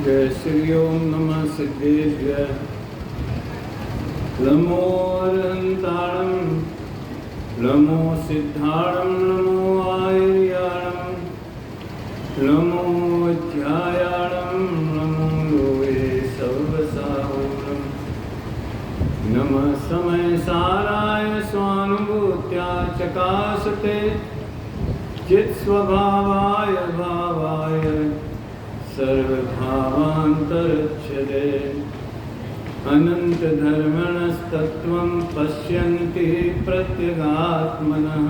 जय श्री ओम नमः सिद्धेभ्य नमो अरहंताणं नमो सिद्धाणं नमो आयर्याणं नमो अध्यायाणं नमो लोये सर्वसाहुरं नमः समय साराय स्वानुभूत्या चकाशते चित्स्वभावाय भावाय सर्वभावान्तरच्छते अनन्तधर्मणस्तत्त्वं पश्यन्ति प्रत्यगात्मनः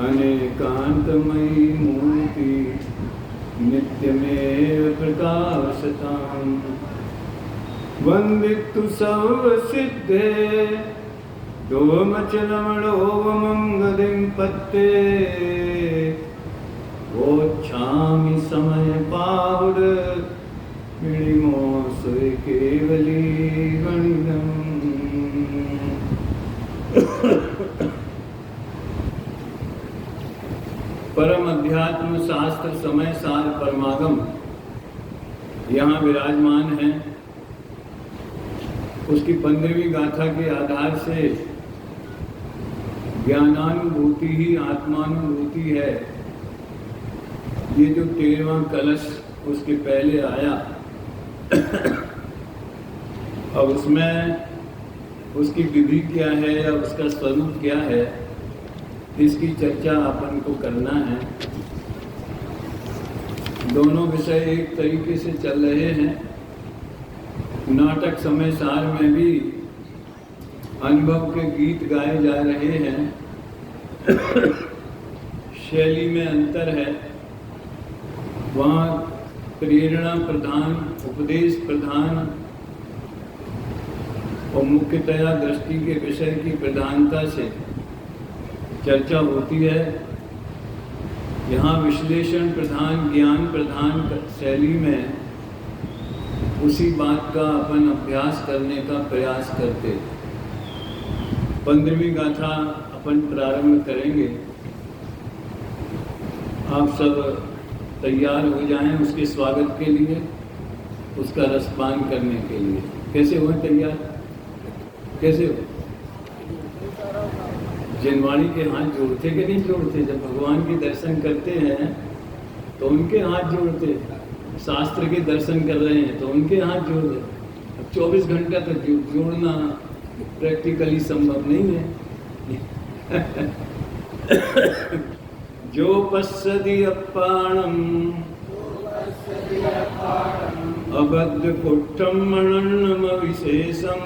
अनेकान्तमयी मूर्ति नित्यमेव प्रकाशताम् वन्दितु सर्वसिद्धे डोमचलमणोवमं गदिं पत्ते वोच्छामि समय पाहुर मिणिमो सुय केवली गणिदम्। परम अध्यात्म शास्त्र समय सार परमागम यहाँ विराजमान है। उसकी 15वीं गाथा के आधार से ज्ञानानुभूति ही आत्मानुभूति है। ये जो 13वां कलश उसके पहले आया अब उसमें उसकी विधि क्या है या उसका स्वरूप क्या है, इसकी चर्चा अपन को करना है। दोनों विषय एक तरीके से चल रहे हैं। नाटक समय सार में भी अनुभव के गीत गाए जा रहे हैं। शैली में अंतर है। वहाँ प्रेरणा प्रधान, उपदेश प्रधान और मुख्यतया दृष्टि के विषय की प्रधानता से चर्चा होती है। यहाँ विश्लेषण प्रधान, ज्ञान प्रधान शैली में उसी बात का अपन अभ्यास करने का प्रयास करते। 15वीं गाथा अपन प्रारंभ करेंगे। आप सब तैयार हो जाएं उसके स्वागत के लिए, उसका रसपान करने के लिए। कैसे हो तैयार? कैसे हो? जिनवाणी के हाथ जोड़ते कि नहीं जोड़ते? जब भगवान के दर्शन करते हैं तो उनके हाथ जोड़ते। शास्त्र के दर्शन कर रहे हैं तो उनके हाथ जोड़ दे। अब 24 घंटा तक जोड़ना प्रैक्टिकली संभव नहीं है। जो पश्यति अपाणम अबद्ध कुट्ठम मणन्नम विशेषम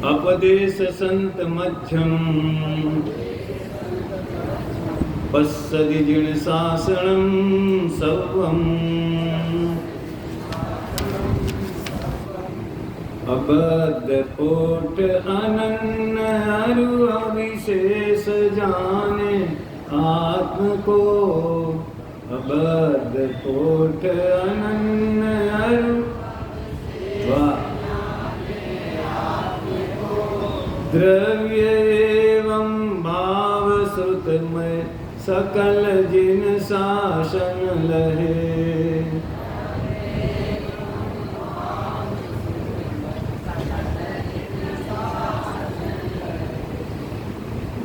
अपदेश संत मध्यम पश्यति जिन शासनम सर्वम अबद्ध कोट अनन्य अरु अविशेष जाने आत्म को। अबद्ध कोट अनन्य अरु द्रव्य एवं भाव श्रुतमय सकल जिन शासन लहे।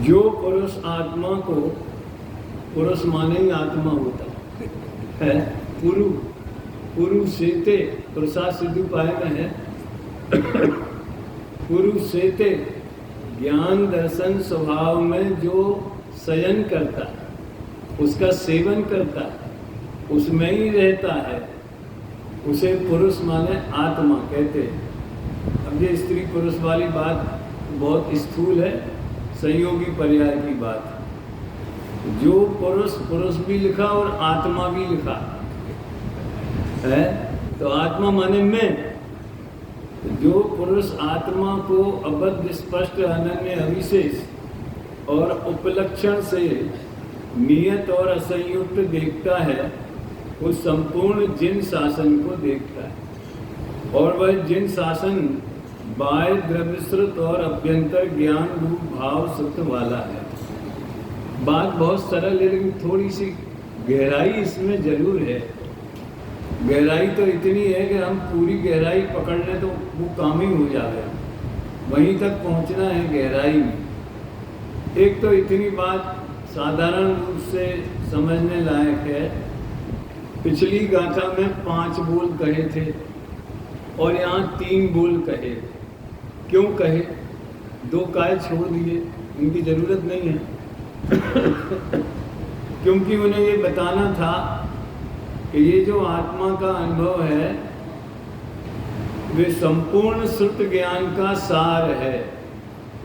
जो पुरुष आत्मा को, पुरुष माने ही आत्मा होता है, पुरु सेते, पुरुषा सिद्धू पाए में है। पुरु सेते ज्ञान दर्शन स्वभाव में जो शयन करता है, उसका सेवन करता है, उसमें ही रहता है, उसे पुरुष माने आत्मा कहते हैं। अब ये स्त्री पुरुष वाली बात बहुत स्थूल है, संयोगी पर्याय की बात। जो पुरुष भी लिखा और आत्मा भी लिखा है, तो आत्मा माने मैं। जो पुरुष आत्मा को अबद्ध स्पष्ट अनन्य अविशेष और उपलक्षण से नियत और असंयुक्त देखता है, वो संपूर्ण जिन शासन को देखता है। और वह जिन शासन बाह्य द्रव्यश्रुत और अभ्यंतर ज्ञान रूप भाव सत्य वाला है। बात बहुत सरल है लेकिन थोड़ी सी गहराई इसमें जरूर है। गहराई तो इतनी है कि हम पूरी गहराई पकड़ लें तो वो काम ही हो जाएगा। वहीं तक पहुंचना है गहराई में। एक तो इतनी बात साधारण रूप से समझने लायक है। पिछली गाथा में 5 बोल कहे थे और यहाँ 3 बोल कहे। क्यों कहे? 2 काय छोड़ दिए, उनकी जरूरत नहीं है। क्योंकि उन्हें ये बताना था कि ये जो आत्मा का अनुभव है वे संपूर्ण श्रुत ज्ञान का सार है।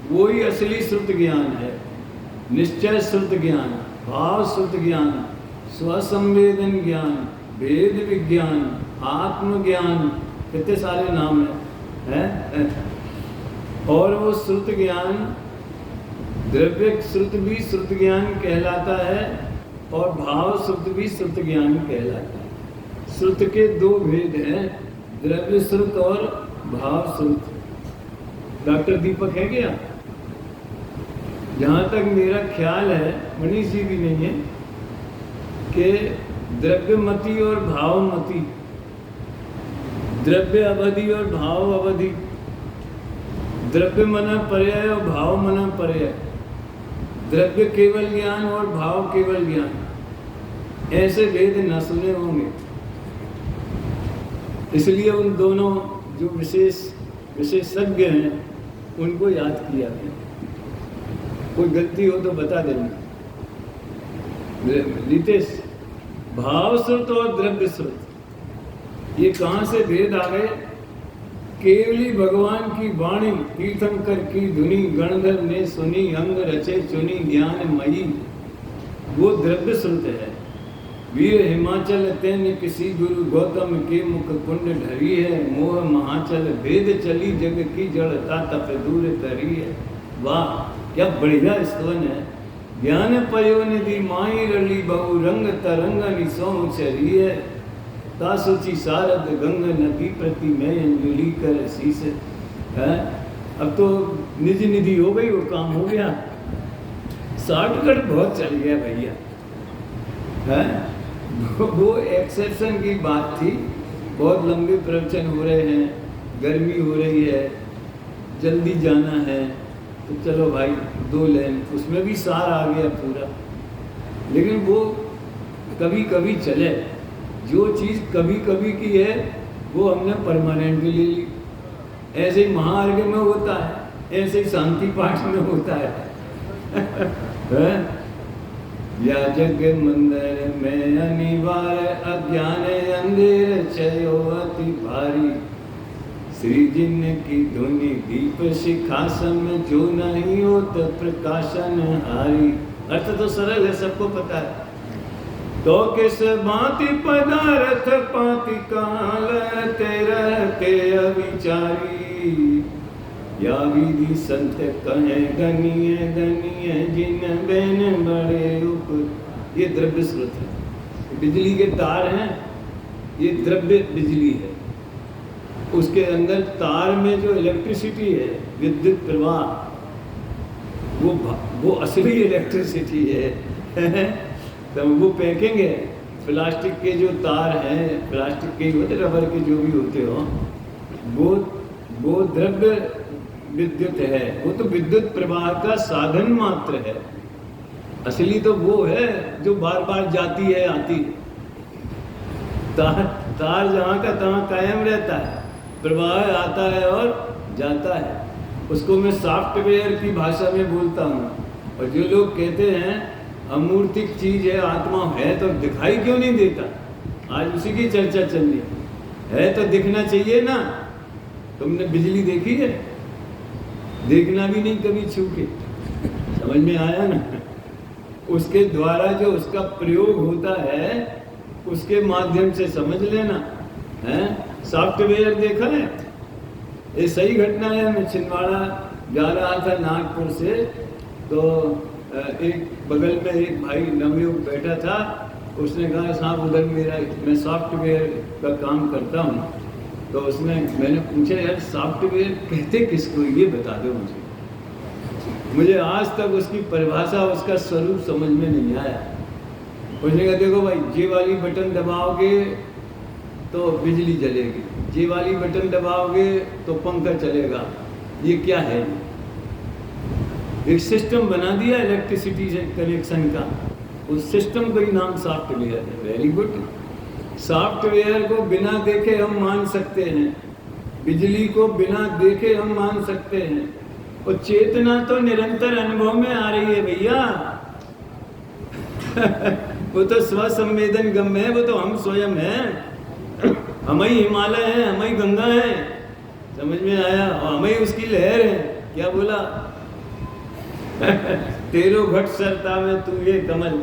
वो ही असली श्रुत ज्ञान है। निश्चय श्रुत ज्ञान, भाव श्रुत ज्ञान, स्वसंवेदन ज्ञान, वेद विज्ञान, आत्मज्ञान, कितने सारे नाम हैं। और वो श्रुत ज्ञान, द्रव्य श्रुत भी श्रुत ज्ञान कहलाता है और भाव श्रुत भी श्रुत ज्ञान कहलाता है। श्रुत के 2 भेद हैं, द्रव्य श्रुत और भाव श्रुत। डॉक्टर दीपक है क्या? जहाँ तक मेरा ख्याल है, मनीष जी भी नहीं है, कि द्रव्यमति और भावमति, द्रव्य अवधि और भाव अवधि, द्रव्य मना पर्याय और भाव मना पर्याय, द्रव्य केवल ज्ञान और भाव केवल ज्ञान, ऐसे भेद न सुने होंगे। इसलिए उन दोनों जो विशेषज्ञ हैं उनको याद किया गया। कोई गलती हो तो बता देना। रितेश, भाव श्रुत और द्रव्य श्रुत ये कहाँ से भेद आ गए? केवली भगवान की वाणी तीर्थंकर की धुनी गणधर ने सुनी, अंग रचे चुनी ज्ञानमयी, वो द्रव्य श्रुत है। वीर हिमाचल तेन किसी गुरु गौतम के मुख कुंड ढरी है, मोह महाचल भेद चली जग की जड़ता तप दूर तरी है। वाह, क्या बढ़िया स्तवन है। ज्ञान पयोनिधि माई रली बहु रंग तरंग निसो चरी है, तासुचि सारद गंग नदी प्रति मैं अंजलि कर शीस है। अब तो निधि निधि हो गई, वो काम हो गया। शॉर्टकट बहुत चल गया भैया है। वो एक्सेप्शन की बात थी। बहुत लंबे प्रवचन हो रहे हैं, गर्मी हो रही है, जल्दी जाना है, तो चलो भाई 2 लाइन, उसमें भी सार आ गया पूरा। लेकिन वो कभी कभी चले। जो चीज़ कभी कभी की है वो हमने परमानेंट ले ली। ऐसे ही महार्घ में होता है, ऐसे ही शांति पाठ में होता है। या जग मंदिर में अनिवार्य अज्ञान अंधेर चयो अति भारी, श्री जिन की धुनि दीप शिखासन जो नहीं हो तो प्रकाशन हारी। अर्थ तो सरल है, सबको पता है। तो किस भांति पदार्थ पाति काल रहते अविचारी, या विधि संत कहे गनीय गनीय जिन बेन बड़े उप। ये द्रव्य स्रोत है। बिजली के तार हैं, ये द्रव्य बिजली है। उसके अंदर तार में जो इलेक्ट्रिसिटी है, विद्युत प्रवाह, वो असली इलेक्ट्रिसिटी है। तो वो फेंकेंगे। प्लास्टिक के जो तार हैं, प्लास्टिक के होते, रबर के जो भी होते हो, वो द्रव्य विद्युत है। वो तो विद्युत प्रवाह का साधन मात्र है। असली तो वो है जो बार बार जाती है आती है। तार जहाँ का तहाँ कायम रहता है, प्रवाह आता है और जाता है। उसको मैं सॉफ्टवेयर की भाषा में बोलता हूँ। और जो लोग कहते हैं अमूर्तिक चीज है, आत्मा है तो दिखाई क्यों नहीं देता, आज उसी की चर्चा चल रही है। तो दिखना चाहिए ना। तुमने बिजली देखी है? देखना भी नहीं कभी छू के। समझ में आया ना? उसके द्वारा जो उसका प्रयोग होता है उसके माध्यम से समझ लेना है। सॉफ्टवेयर देखा है? ये सही घटना है। मैं छिंदवाड़ा जा रहा था नागपुर से, तो एक बगल में एक भाई नवयुवक बैठा था। उसने कहा साहब उधर मैं सॉफ्टवेयर का काम करता हूँ। तो मैंने पूछा यार सॉफ्टवेयर कहते किसको, ये बता दो मुझे आज तक उसकी परिभाषा, उसका स्वरूप समझ में नहीं आया। उसने कहा देखो भाई, ये वाली बटन दबाओगे तो बिजली जलेगी, ये वाली बटन दबाओगे तो पंखा चलेगा। ये क्या है? एक सिस्टम बना दिया इलेक्ट्रिसिटी से कनेक्शन का, उस सिस्टम का ही नाम सॉफ्टवेयर है। Very good. सॉफ्टवेयर को बिना देखे हम मान सकते हैं, बिजली को बिना देखे हम मान सकते हैं, और चेतना तो निरंतर अनुभव में आ रही है भैया। वो तो स्वसंवेदन गम्य है, वो तो हम स्वयं हैं। हम ही हिमालय हैं, हम ही गंगा हैं, समझ में आया? और हम ही उसकी लहर है। क्या बोला? तेरो घट सरता में तू ये कमल।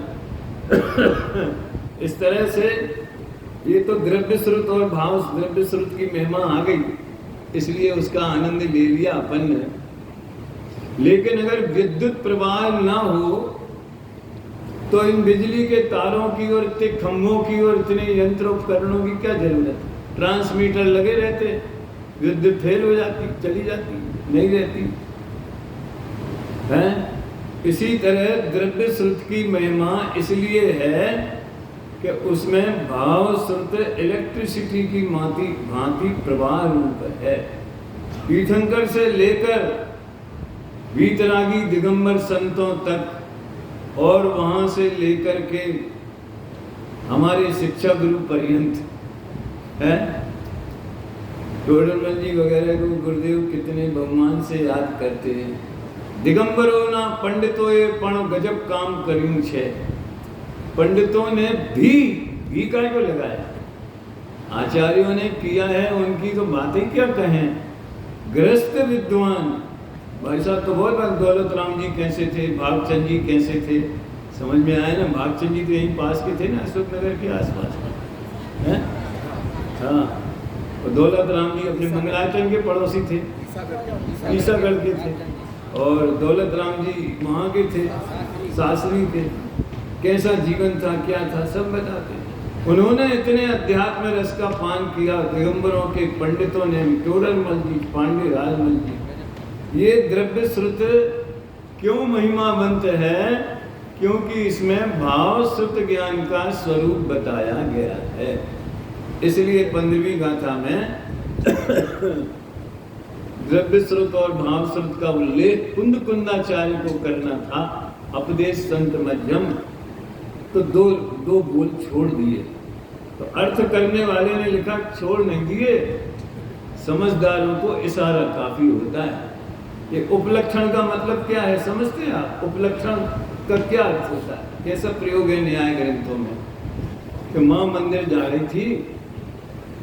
इस तरह से ये तो द्रव्य श्रुत और भाव द्रव्य श्रुत की महिमा आ गई, इसलिए उसका आनंद ले लिया अपन ने। लेकिन अगर विद्युत प्रवाह ना हो तो इन बिजली के तारों की और इतने खंभों की और इतने यंत्र उपकरणों की क्या जरूरत? ट्रांसमीटर लगे रहते, विद्युत फेल हो जाती, चली जाती, नहीं रहती है। इसी तरह द्रव्य श्रुत की महिमा इसलिए है कि उसमें भाव श्रुत इलेक्ट्रिसिटी की भांति प्रवाह रूप है। तीर्थंकर से लेकर वीतरागी दिगंबर संतों तक, और वहां से लेकर के हमारे शिक्षा गुरु पर्यंत है। टोडरमल जी वगैरह को गुरुदेव कितने बहुमान से याद करते हैं। दिगंबरों ना पंडितों ये पण गजब काम करूं छे। पंडितों ने भी काय को लगाया, आचार्यों ने किया है, उनकी तो बातें क्या कहें। गृहस्थ विद्वान भाई साहब तो बहुत बात, दौलत राम जी कैसे थे, भागचंद जी कैसे थे, समझ में आया ना? भागचंद जी तो यहीं पास के थे ना, अशोक नगर के आसपास हैं। हाँ, और दौलत राम जी अपने मंगलाचरण के पड़ोसी थे, ईसागढ़ के थे, और दौलत राम जी वहाँ के थे, शास्त्री थे। कैसा जीवन था, क्या था, सब बताते। उन्होंने इतने अध्यात्म रस का पान किया, दिगंबरों के पंडितों ने, टोडरमल जी, पांडे राजमल जी। ये द्रव्य श्रुत क्यों महिमावंत है? क्योंकि इसमें भाव श्रुत ज्ञान का स्वरूप बताया गया है। इसलिए 15वीं गाथा में द्रव्य श्रुत और भाव श्रुत का उल्लेख कुंद कुंदाचार्य को करना था। उपदेश संत मध्यम तो दो बोल छोड़ दिए, तो अर्थ करने वाले ने लिखा छोड़ नहीं दिए। समझदारों को इशारा काफी होता है। ये उपलक्षण का मतलब क्या है समझते हैं आप? उपलक्षण का क्या अर्थ होता है? कैसा प्रयोग है न्याय ग्रंथों में कि माँ मंदिर जा रही थी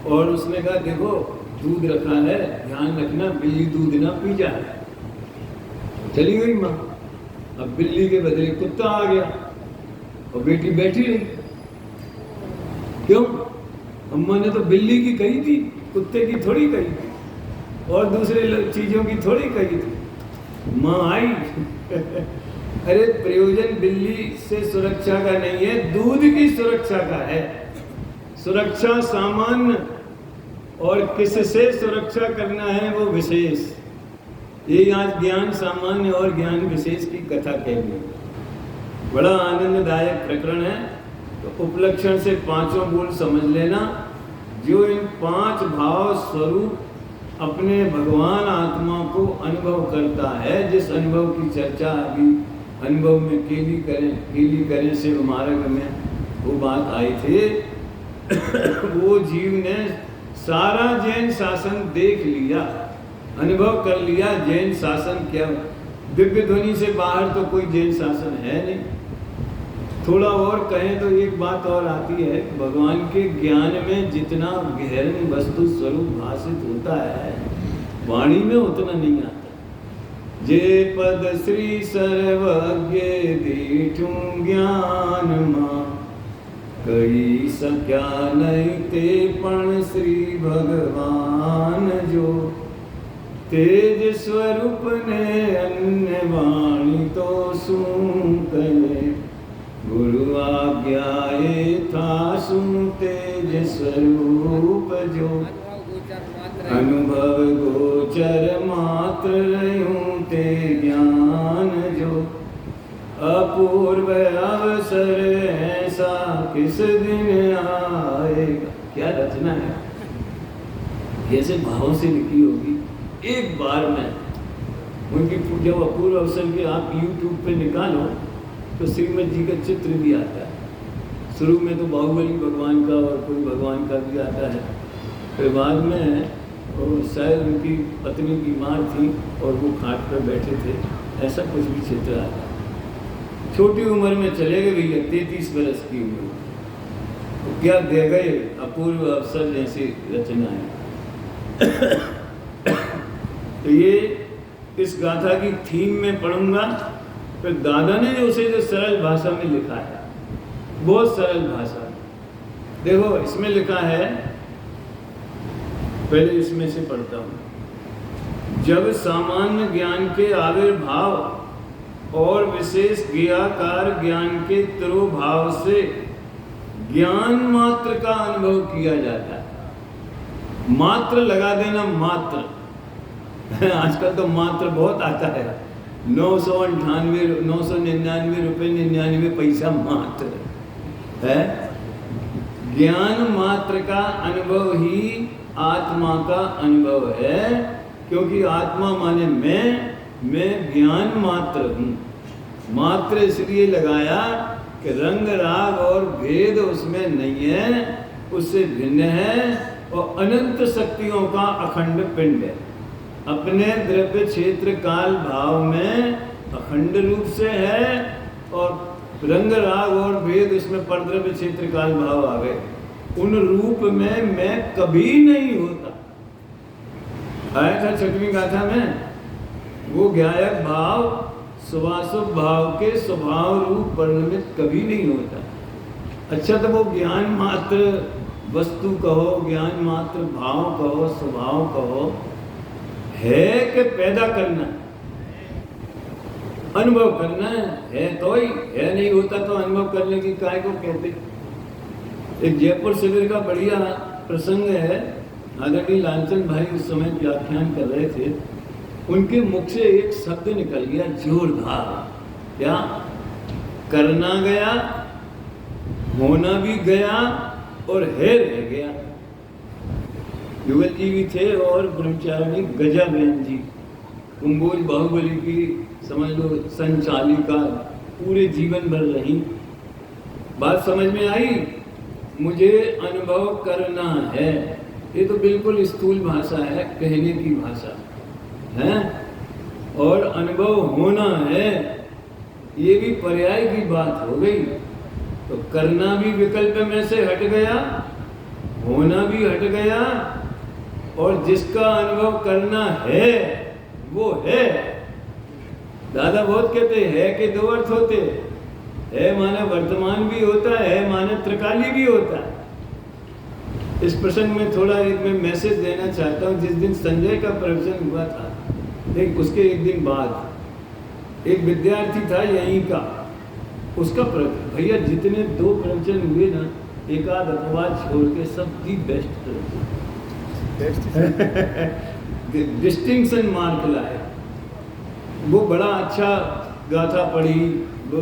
और उसने कहा देखो दूध रखा है, ध्यान रखना बिल्ली दूध ना पी जाए। चली गई माँ, अब बिल्ली के बदले कुत्ता आ गया और बेटी बैठी रही। क्यों? अम्मा ने तो बिल्ली की कही थी, कुत्ते की थोड़ी कही थी, और दूसरे चीजों की थोड़ी कही थी। माँ आई अरे प्रयोजन बिल्ली से सुरक्षा का नहीं है, दूध की सुरक्षा का है। सुरक्षा सामान्य और किससे सुरक्षा करना है वो विशेष। ये आज ज्ञान सामान्य और ज्ञान विशेष की कथा कहेंगे। बड़ा आनंददायक प्रकरण है। तो उपलक्षण से पांचों बोल समझ लेना। जो इन 5 भाव स्वरूप अपने भगवान आत्मा को अनुभव करता है, जिस अनुभव की चर्चा अभी अनुभव में केली करें से मार्ग में वो बात आई थे। वो जीव ने सारा जैन शासन देख लिया, अनुभव कर लिया। जैन शासन क्या, दिव्य ध्वनि से बाहर तो कोई जैन शासन है नहीं। थोड़ा और कहें तो एक बात और आती है, भगवान के ज्ञान में जितना गहन वस्तु स्वरूप भाषित होता है, वाणी में उतना नहीं आता। जे पद श्री सर्वज्ञ दीठूं ज्ञान मां, कई सक्या नहीं ते पण श्री भगवान जो। तेज स्वरूप ने अन्य वाणी तो सुन करे, गुरु आज्ञाए था सुन तेज स्वरूप जो। अनुभव गोचर मात्र रयूं ते ज्ञान जो। अपूर्व अवसर है ऐसा किस दिन आएगा। क्या रचना है, कैसे भावों से लिखी होगी। एक बार में उनकी जब अपूर्व अवसर के आप YouTube पे निकालो तो श्रीमद जी का चित्र भी आता है। शुरू में तो बाहुबली भगवान का और कोई भगवान का भी आता है, फिर बाद में और शायद उनकी पत्नी बीमार थी और वो खाट पर बैठे थे, ऐसा कुछ भी चित्र आता है। छोटी उम्र में चले गए भैया, 33 वर्ष की उम्र, तो क्या दे गए अपूर्व अवसर जैसी रचनाएं। तो ये इस गाथा की थीम में पढ़ूंगा। फिर दादा ने उसे जो सरल भाषा में लिखा है, बहुत सरल भाषा। देखो इसमें लिखा है, पहले इसमें से पढ़ता हूं। जब सामान्य ज्ञान के आविर्भाव और विशेष ज्ञाकार ज्ञान के तिरोभाव से ज्ञान मात्र का अनुभव किया जाता है। मात्र लगा देना, मात्र आजकल तो मात्र बहुत आता है, 999 रुपये 99 पैसा मात्र है। ज्ञान मात्र का अनुभव ही आत्मा का अनुभव है, क्योंकि आत्मा माने मैं ज्ञान मात्र हूँ। मात्र इसलिए लगाया कि रंग राग और भेद उसमें नहीं है, उससे भिन्न है और अनंत शक्तियों का अखंड पिंड है। अपने द्रव्य क्षेत्र काल भाव में अखंड रूप से है और रंग राग और भेद उसमें परद्रव्य क्षेत्र काल भाव आ गए। उन रूप में मैं कभी नहीं होता। आया था छठवीं गाथा में, वो ज्ञायक भाव शुभाशुभ भाव के स्वभाव रूप परिणमित कभी नहीं होता। अच्छा, तो वो ज्ञान मात्र वस्तु कहो, ज्ञान मात्र भाव कहो, स्वभाव कहो, है कि पैदा करना, अनुभव करना है तो ही है, नहीं होता तो अनुभव करने की काय को कहते। एक जयपुर शिविर का बढ़िया प्रसंग है। आदरणीय लालचंद भाई उस समय व्याख्यान कर रहे थे, उनके मुख से एक शब्द निकल गया जोरदार। क्या? करना गया, होना भी गया और है रह गया। युगल जी भी थे और ब्रह्मचारिणी गजा बहन जी, कुंभोज बाहुबली की समझ लो संचालिका, पूरे जीवन भर रही। बात समझ में आई? मुझे अनुभव करना है, ये तो बिल्कुल स्थूल भाषा है, कहने की भाषा है। और अनुभव होना है, ये भी पर्याय की बात हो गई। तो करना भी विकल्प में से हट गया, होना भी हट गया, और जिसका अनुभव करना है वो है। दादा बहुत कहते हैं कि दो अर्थ होते है, माने वर्तमान भी होता है, माने त्रिकाली भी होता है। इस प्रसंग में थोड़ा एक मैं मैसेज देना चाहता हूँ। जिस दिन संजय का प्रवचन हुआ था, एक उसके एक दिन बाद एक विद्यार्थी था यहीं का, उसका प्रवचन, भैया जितने 2 प्रवचन हुए ना, एक आध अपवाद छोड़ के सब दी बेस्ट डिस्टिंक्शन मार्क लाए। वो बड़ा अच्छा गाथा पढ़ी, वो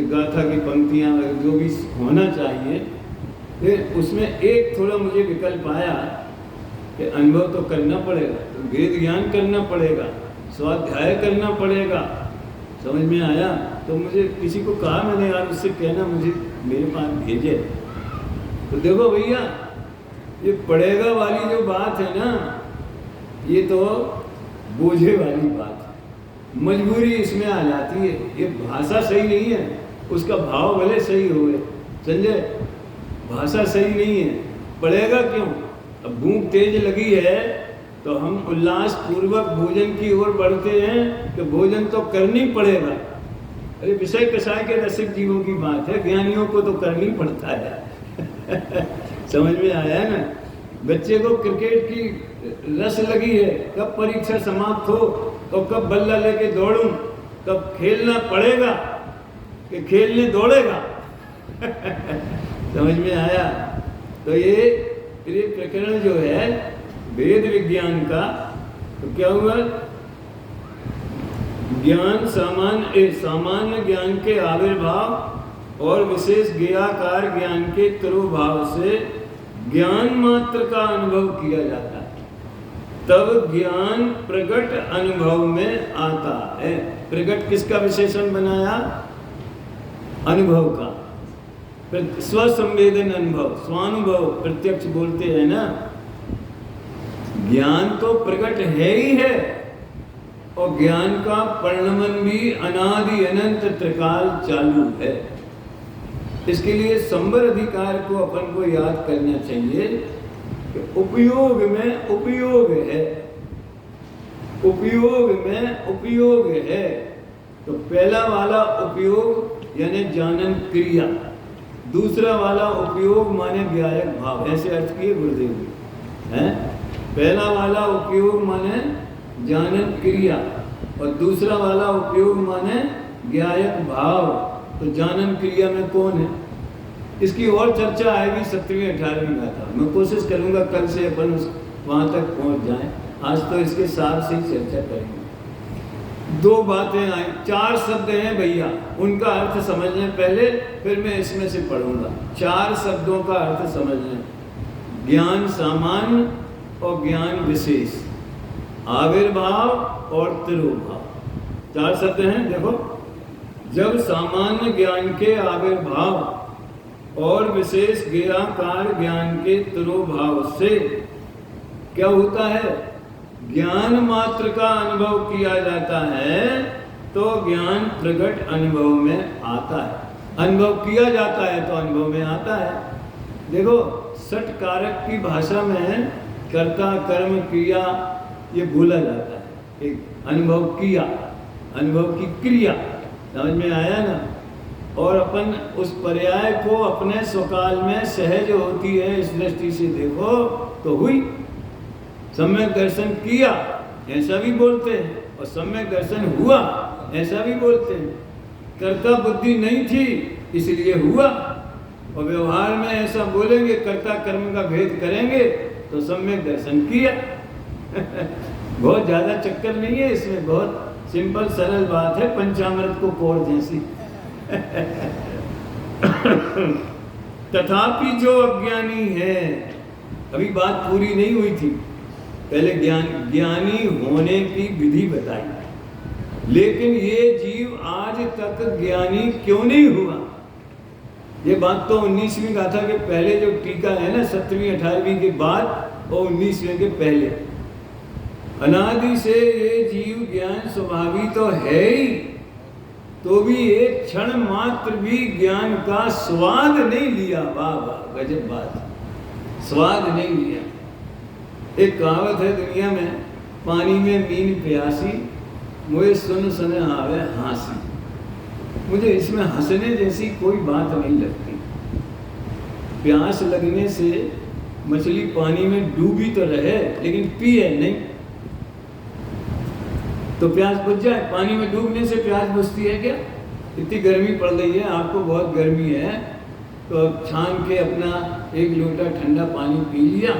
गाथा की पंक्तियाँ जो भी होना चाहिए, फिर उसमें एक थोड़ा मुझे विकल्प आया कि अनुभव तो करना पड़ेगा, तो वेद ज्ञान करना पड़ेगा, स्वाध्याय करना पड़ेगा। समझ में आया? तो मुझे किसी को कहा मैंने, यार उससे कहना मुझे मेरे पास भेजे। तो देखो भैया, ये पड़ेगा वाली जो बात है ना, ये तो बोझे वाली बात है, मजबूरी इसमें आ जाती है। ये भाषा सही नहीं है, उसका भाव भले सही हो, संजय भाषा सही नहीं है, पड़ेगा क्यों? अब भूख तेज लगी है तो हम उल्लास पूर्वक भोजन की ओर बढ़ते हैं कि भोजन तो करनी पड़ेगा। अरे विषय कषाय के रसिक जीवों की बात है, ज्ञानियों को तो करनी पड़ता है। समझ में आया ना? बच्चे को क्रिकेट की रस लगी है, कब परीक्षा समाप्त हो तो कब बल्ला लेके दौड़ूं, कब खेलना पड़ेगा कि खेलने दौड़ेगा। समझ में आया? तो ये प्रकरण जो है वेद विज्ञान का, तो क्या हुआ? ज्ञान सामान्य ज्ञान के आविर्भाव और विशेष ज्ञेयाकार ज्ञान के तिरोभाव से ज्ञान मात्र का अनुभव किया जाता है, तब ज्ञान प्रगट अनुभव में आता है। प्रगट किसका विशेषण बनाया? अनुभव का। स्वसंवेदन अनुभव, स्वानुभव, प्रत्यक्ष बोलते हैं ना। ज्ञान तो प्रगट है ही है, और ज्ञान का परिणमन भी अनादि अनंत त्रिकाल चालू है। इसके लिए संवर अधिकार को अपन को याद करना चाहिए कि उपयोग में उपयोग है, उपयोग में उपयोग है। तो पहला वाला उपयोग यानी जानन क्रिया, दूसरा वाला उपयोग माने ज्ञायक भाव, ऐसे अर्थ किए गुरुदेव ने हैं। पहला वाला उपयोग माने जानन क्रिया और दूसरा वाला उपयोग माने ज्ञायक भाव। तो जानन क्रिया में कौन है, इसकी और चर्चा आएगी 7वीं 18वीं गाथा। मैं कोशिश करूंगा कल से अपन वहां तक पहुंच जाएं। आज तो इसके साथ से चर्चा करेंगे। 2 बातें आई, 4 शब्द हैं भैया, उनका अर्थ समझ लें पहले, फिर मैं इसमें से पढ़ूंगा। 4 शब्दों का अर्थ समझ लें। ज्ञान सामान्य और ज्ञान विशेष, आविर्भाव और तिरोभाव। 4 शब्द हैं। देखो, जब सामान्य ज्ञान के आविर्भाव और विशेष ज्ञेयाकार ज्ञान के तिरोभाव से क्या होता है? ज्ञान मात्र का अनुभव किया जाता है, तो ज्ञान प्रगट अनुभव में आता है। अनुभव किया जाता है तो अनुभव में आता है। देखो, षट कारक की भाषा में कर्ता, कर्म, क्रिया ये भूला जाता है। एक अनुभव किया, अनुभव की क्रिया, समझ में आया ना। और अपन उस पर्याय को अपने स्वकाल में सहज होती है इस दृष्टि से देखो तो हुई। सम्यक दर्शन किया ऐसा भी बोलते हैं, और सम्यक दर्शन हुआ ऐसा भी बोलते हैं। कर्ता बुद्धि नहीं थी इसलिए हुआ, और व्यवहार में ऐसा बोलेंगे, कर्ता कर्म का भेद करेंगे तो सम्यक दर्शन किया। बहुत ज़्यादा चक्कर नहीं है इसमें, बहुत सिंपल सरल बात है, पंचामृत को कोर जैसी। तथापि जो अज्ञानी है, अभी बात पूरी नहीं हुई थी, पहले ज्ञानी होने की विधि बताई। लेकिन ये जीव आज तक ज्ञानी क्यों नहीं हुआ? ये बात तो 19वीं गाथा के पहले जो टीका है ना, 7वीं 18वीं के बाद और 19वें के पहले। अनादि से ये जीव ज्ञान स्वभावी तो है ही, तो भी एक क्षण मात्र भी ज्ञान का स्वाद नहीं लिया। वाह वाह, गजब बात, स्वाद नहीं लिया। एक कहावत है दुनिया में, पानी में मीन प्यासी, मुझे सुन सुने आवे हांसी। मुझे इसमें हंसने जैसी कोई बात नहीं लगती। प्यास लगने से मछली पानी में डूबी तो रहे लेकिन पिए नहीं, तो प्यास बुझ जाए। पानी में डूबने से प्यास बुझती है क्या? इतनी गर्मी पड़ रही है, आपको बहुत गर्मी है, तो छान के अपना 1 लोटा ठंडा पानी पी लिया,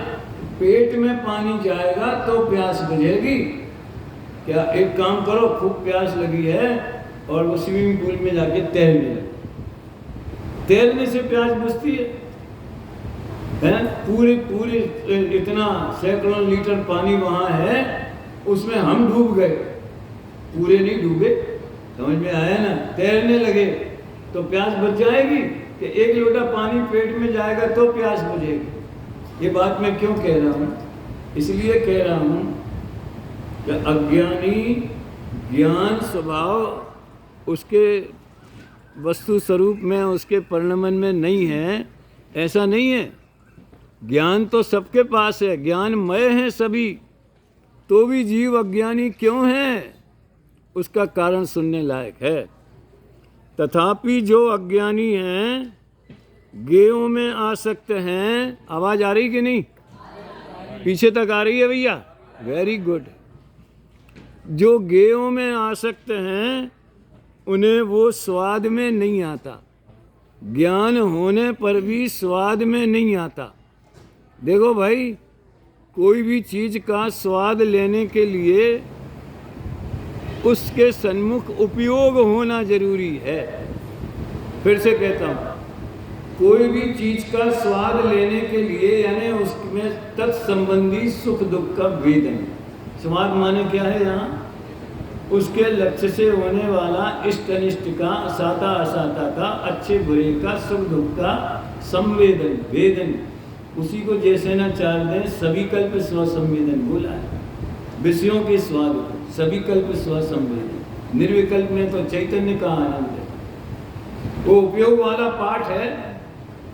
पेट में पानी जाएगा तो प्यास बुझेगी क्या? एक काम करो, खूब प्यास लगी है और वो स्विमिंग पूल में जाके तैरने लगे। तैरने से प्यास बुझती है? पूरे इतना सैकड़ों लीटर पानी वहाँ है, उसमें हम डूब गए, पूरे नहीं डूबे। समझ में आया ना? तैरने लगे तो प्यास बुझ जाएगी कि 1 लोटा पानी पेट में जाएगा तो प्यास बुझेगी। ये बात मैं क्यों कह रहा हूँ? इसलिए कह रहा हूँ कि अज्ञानी ज्ञान स्वभाव उसके वस्तु स्वरूप में, उसके परिणमन में नहीं है, ऐसा नहीं है। ज्ञान तो सबके पास है, ज्ञानमय है सभी, तो भी जीव अज्ञानी क्यों है? उसका कारण सुनने लायक है। तथापि जो अज्ञानी हैं, ज्ञेयों में आसक्त हैं। आवाज आ रही कि नहीं? पीछे तक आ रही है भैया? Very good. जो ज्ञेयों में आसक्त हैं, उन्हें वो स्वाद में नहीं आता। ज्ञान होने पर भी स्वाद में नहीं आता। देखो भाई, कोई भी चीज़ का स्वाद लेने के लिए उसके सन्मुख उपयोग होना जरूरी है। फिर से कहता हूँ, कोई भी चीज का स्वाद लेने के लिए यानी उसमें तत्संबंधी सुख दुख का वेदन। स्वाद माने क्या है यहाँ? उसके लक्ष्य से होने वाला इष्ट अनिष्ट का, साता असाता का, अच्छे बुरे का, सुख दुख का संवेदन, वेदन। उसी को जैसे न चार दें सविकल्प स्वसंवेदन बोला है। विषयों के स्वाद को सविकल्प स्वसंवेदन, निर्विकल्प में तो चैतन्य का आनंद है। वो उपयोग वाला पाठ है।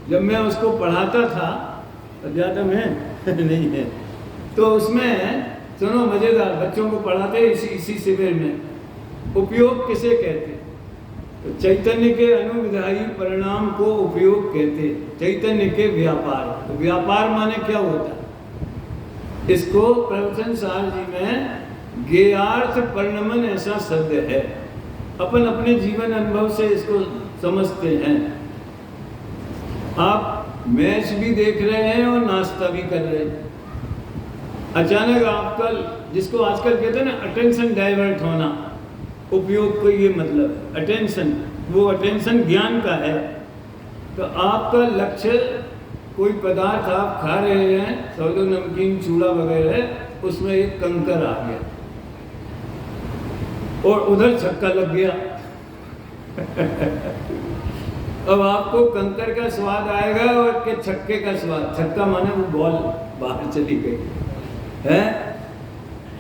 जब मैं उसको पढ़ाता था, अध्यात्म है नहीं है, तो उसमें सुनो मजेदार, बच्चों को पढ़ाते इसी शिविर में उपयोग किसे कहते? तो चैतन्य के अनुविधायी परिणाम को उपयोग कहते, चैतन्य के व्यापार। तो व्यापार माने क्या होता है? इसको प्रवचन सार जी में ज्ञेयार्थ परिणमन ऐसा शब्द है। अपन अपने जीवन अनुभव से इसको समझते हैं। आप मैच भी देख रहे हैं और नाश्ता भी कर रहे हैं। अचानक आपका, जिसको आजकल कहते हैं ना अटेंशन डाइवर्ट होना, उपयोग को ये मतलब है अटेंशन, वो अटेंशन ज्ञान का है। तो आपका लक्ष्य कोई पदार्थ आप खा रहे हैं, समझो नमकीन चूड़ा वगैरह, उसमें एक कंकर आ गया और उधर छक्का लग गया अब आपको कंकर का स्वाद आएगा और के छक्के का स्वाद। छक्का माने वो बॉल बाहर चली गई है,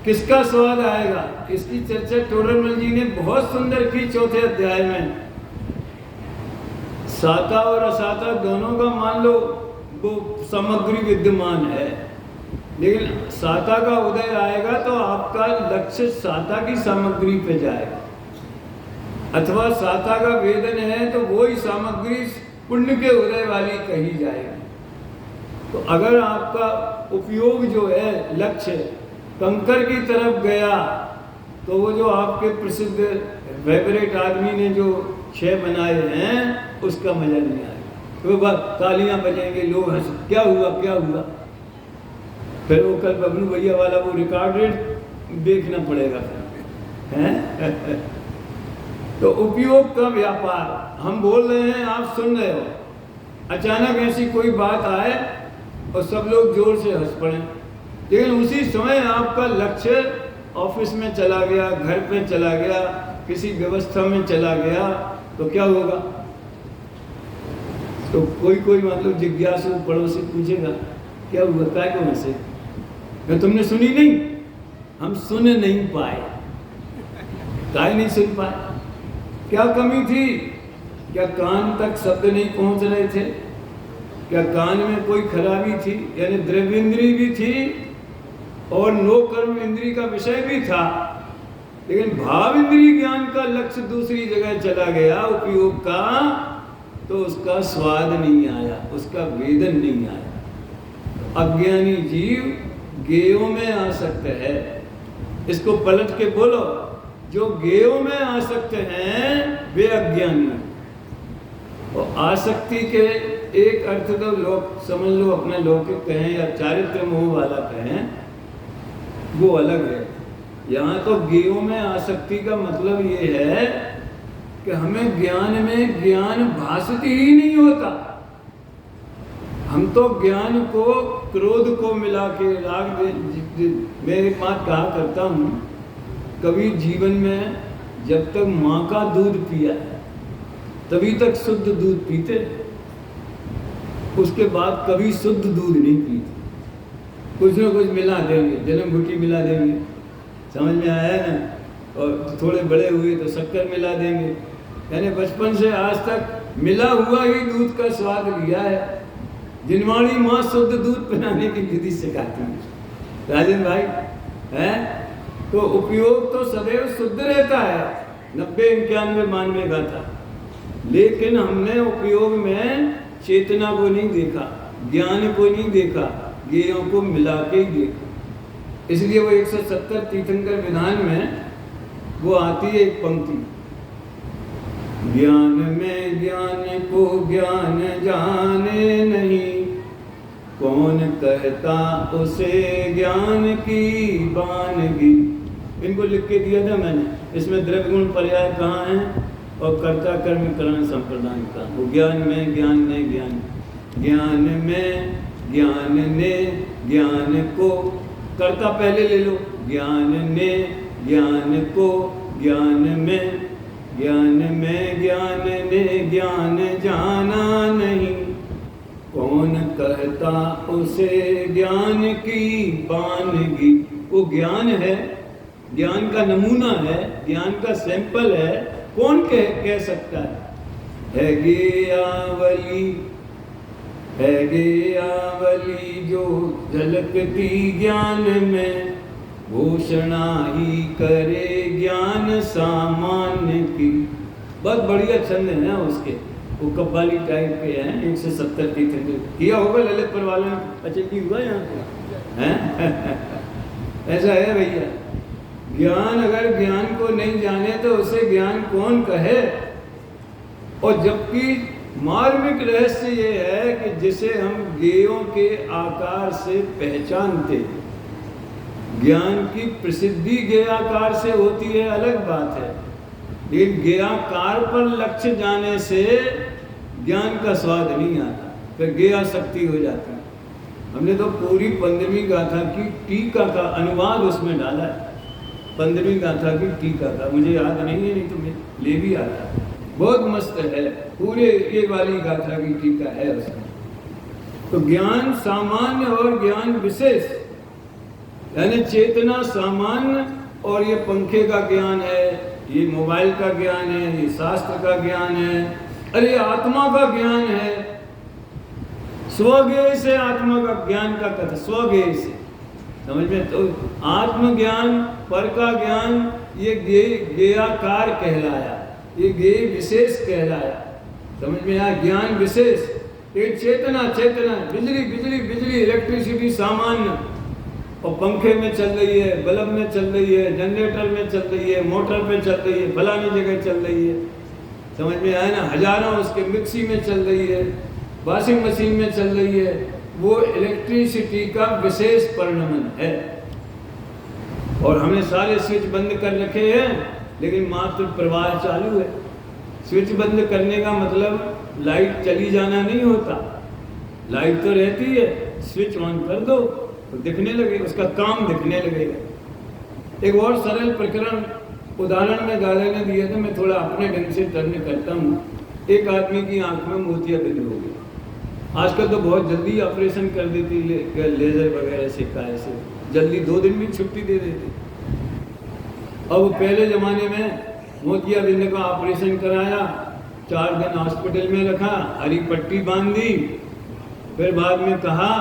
किसका स्वाद आएगा? इसकी चर्चा टोडरमल जी ने बहुत सुंदर की चौथे अध्याय में। साता और असाता दोनों का मान लो वो सामग्री विद्यमान है, लेकिन साता का उदय आएगा तो आपका लक्ष्य साता की सामग्री पे जाएगा, अथवा साता का वेदन है तो वो ही सामग्री पुण्य के उदय वाली कही जाएगी। तो अगर आपका उपयोग जो है लक्ष्य कंकर की तरफ गया, तो वो जो आपके प्रसिद्ध फेवरेट आदमी ने जो 6 बनाए हैं उसका मजा नहीं आएगा। तो बस तालियां बजेंगे, लोग हंस, क्या हुआ क्या हुआ। फिर वो कल बबलू भैया वाला वो रिकॉर्डेड देखना पड़ेगा हैं तो उपयोग का व्यापार हम बोल रहे हैं, आप सुन रहे हो, अचानक ऐसी कोई बात आए और सब लोग जोर से हंस पड़े, लेकिन उसी समय आपका लक्ष्य ऑफिस में चला गया, घर पे चला गया, किसी व्यवस्था में चला गया, तो क्या होगा? तो कोई मतलब जिज्ञासु पड़ोसी पूछेगा क्या हुआ, काय को हंसे? मैं तुमने सुनी नहीं? हम सुन नहीं पाए। काय नहीं सुन पाए? क्या कमी थी? क्या कान तक शब्द नहीं पहुंच रहे थे? क्या कान में कोई खराबी थी? यानी द्रव्येंद्री भी थी और नो कर्म इंद्री का विषय भी था, लेकिन भाव इंद्री ज्ञान का लक्ष्य दूसरी जगह चला गया उपयोग का, तो उसका स्वाद नहीं आया, उसका वेदन नहीं आया। अज्ञानी जीव गेयों में आसक्त है। इसको पलट के बोलो, जो गेयों में आसक्त हैं वे अज्ञानी। और आसक्ति के एक अर्थ तो लोग समझ लो, अपने लौकिक कहें या चारित्र मोह वाला कहें, वो अलग है। यहाँ तो गेयों में आसक्ति का मतलब ये है कि हमें ज्ञान में ज्ञान भासती ही नहीं होता। हम तो ज्ञान को क्रोध को मिला के राग मैं एक बात कहा करता हूँ, कभी जीवन में जब तक माँ का दूध पिया तभी तक शुद्ध दूध पीते, उसके बाद कभी शुद्ध दूध नहीं पीते। कुछ ना कुछ मिला देंगे, जन्म घुटी मिला देंगे, समझ में आया ना? और थोड़े बड़े हुए तो शक्कर मिला देंगे। यानी बचपन से आज तक मिला हुआ ही दूध का स्वाद लिया है। जिनवाणी माँ शुद्ध दूध पिलाने की विधि सिखाती है राजन भाई है। तो उपयोग तो सदैव शुद्ध रहता है, 90, 91, 92 का था, लेकिन हमने उपयोग में चेतना को नहीं देखा, ज्ञान को नहीं देखा, ज्ञेयों को मिला के ही देखा। इसलिए वो 170 तीर्थंकर विधान में वो आती है एक पंक्ति, ज्ञान में ज्ञान को ज्ञान जाने नहीं, कौन कहता उसे ज्ञान की वानगी। इनको लिख के दिया था मैंने। इसमें द्रव्य गुण पर्याय कहाँ है? और कर्ता कर्म करण संप्रदान का। वो ज्ञान में ज्ञान ने ज्ञान, ज्ञान में ज्ञान ने ज्ञान को, कर्ता पहले ले लो, ज्ञान ने ज्ञान को, ज्ञान में ज्ञान ने ज्ञान जाना नहीं, कौन कहता उसे ज्ञान की बानगी। वो ज्ञान है, ज्ञान का नमूना है, ज्ञान का सैंपल है, कौन कह सकता है गेयावली जो झलकती ज्ञान में, घोषणा ही करे ज्ञान सामान्य की। बहुत बढ़िया छंद है ना उसके, वो कव्वाली टाइप के हैं, 170 की किया होगा ललितपुर वालों ने। अच्छा की हुआ यहाँ पे हैं ऐसा है भैया। ज्ञान अगर ज्ञान को नहीं जाने तो उसे ज्ञान कौन कहे। और जबकि मार्मिक रहस्य ये है कि जिसे हम गेयों के आकार से पहचानते, ज्ञान की प्रसिद्धि गेयाकार से होती है अलग बात है, लेकिन गेयाकार पर लक्ष्य जाने से ज्ञान का स्वाद नहीं आता, फिर गेयाशक्ति हो जाती है। हमने तो पूरी 15वीं गाथा की टीका का अनुवाद उसमें डाला है, 15वीं गाथा की टीका का, मुझे याद नहीं है, नहीं तो मैं ले भी आता। बहुत मस्त है, पूरे ये वाली गाथा की टीका है उसमें। तो ज्ञान सामान्य और ज्ञान विशेष, यानी चेतना सामान्य और ये पंखे का ज्ञान है, ये मोबाइल का ज्ञान है, ये शास्त्र का ज्ञान है, अरे आत्मा का ज्ञान है। स्वज्ञेय से आत्मा का ज्ञान का कथा, स्वज्ञेय से समझ में। तो आत्मज्ञान, पर का ज्ञान, ये गेयाकार कहलाया, ये गेय विशेष कहलाया, समझ में आया। ज्ञान विशेष ये चेतना, चेतना बिजली बिजली बिजली, इलेक्ट्रिसिटी सामान्य, और पंखे में चल रही है, बल्ब में चल रही है, जनरेटर में चल रही है, मोटर पे चल रही है, फलानी जगह चल रही है, समझ में आया ना। हजारों उसके मिक्सी में चल रही है, वॉशिंग मशीन में चल रही है, वो इलेक्ट्रिसिटी का विशेष परिणमन है। और हमने सारे स्विच बंद कर रखे हैं, लेकिन मात्र प्रवाह चालू है। स्विच बंद करने का मतलब लाइट चली जाना नहीं होता, लाइट तो रहती है, स्विच ऑन कर दो तो दिखने लगेगा, उसका काम दिखने लगेगा। एक और सरल प्रकरण उदाहरण में दादा ने दिया था, मैं थोड़ा अपने ढंग से टर्न करता हूँ। एक आदमी की आंख में मोतियाबिंद हो गई, आजकल तो बहुत जल्दी ऑपरेशन कर देती लेजर वगैरह से, काय से जल्दी 2 दिन में छुट्टी दे देती। अब पहले ज़माने में मोतियाबिंद का ऑपरेशन कराया, 4 दिन हॉस्पिटल में रखा, हरी पट्टी बांध दी, फिर बाद में कहा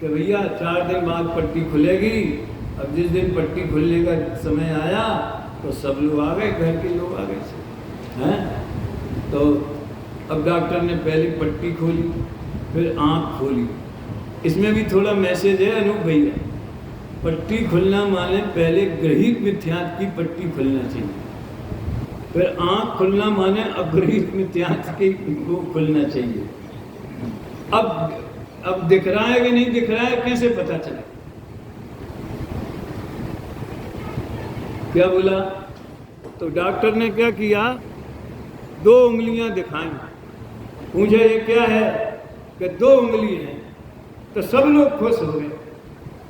कि भैया 4 दिन बाद पट्टी खुलेगी। अब जिस दिन पट्टी खुलने का समय आया तो सब लोग आ गए, घर के लोग आ गए हैं। तो अब डॉक्टर ने पहले पट्टी खोली, फिर आँख खोली। इसमें भी थोड़ा मैसेज है अनूप भैया, पट्टी खुलना माने पहले ग्रहित मिथ्यात्व की पट्टी खुलना चाहिए, फिर आँख खुलना माने अग्रहित मिथ्यात्व की को खुलना चाहिए। अब दिख रहा है कि नहीं दिख रहा है, कैसे पता चले? क्या बोला? तो डॉक्टर ने क्या किया, 2 उंगलियां दिखाई, पूछे ये क्या है, कि 2 उंगली है। तो सब लोग खुश हो गए,